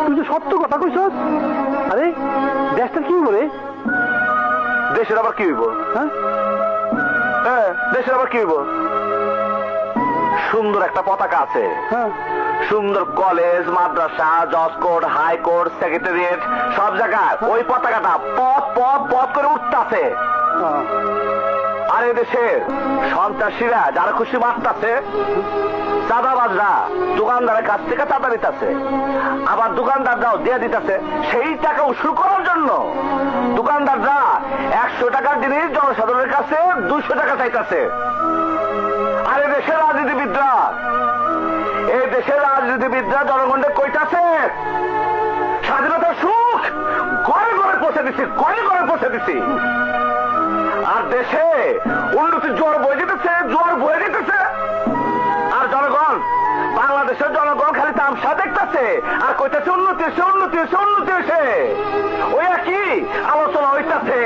তুই যে সত্য কথা কইছ। আরে দেশটা কি বলে? দেশের আবার কি হইব? হ্যাঁ হ্যাঁ, দেশের আবার কি হইব? সুন্দর একটা পতাকা আছে, হ্যাঁ সুন্দর কলেজ, মাদ্রাসা, জজ কোর্ট, হাইকোর্ট, সেক্রেটারিয়েট, সব জায়গায় ওই পতাকাটা পথ পথ পথ করে উঠতেছে। আর এদেশের সন্ত্রাসীরা যারা খুশি মারতাছে, চাঁদাবাজরা দোকানদারের কাছ থেকে চাঁদা নিতেছে, আবার দোকানদাররাও দিয়ে দিতেছে সেই টাকা উসুল করার জন্য। দোকানদাররা 100 টাকার জিনিস জনসাধারণের কাছে 200 টাকা চাইতেছে। আর এদেশের রাজনীতিবিদরা, এই দেশের রাজনীতিবিদরা জনগণকে কইতাছে স্বাধীনতার সুখ ঘরে ঘরে পৌঁছে দিছি, ঘরে ঘরে পৌঁছে দিছি। আর দেশে উন্নতির জোয়ার বয়ে যেতেছে, জোয়ার বয়ে যেতেছে। আর জনগণ, বাংলাদেশের জনগণ খালি তামসা দেখতেছে আর কইতেছে উন্নতি এসে, উন্নতি এসে, উন্নতি এসে। ওই একই আলোচনা হইতাছে।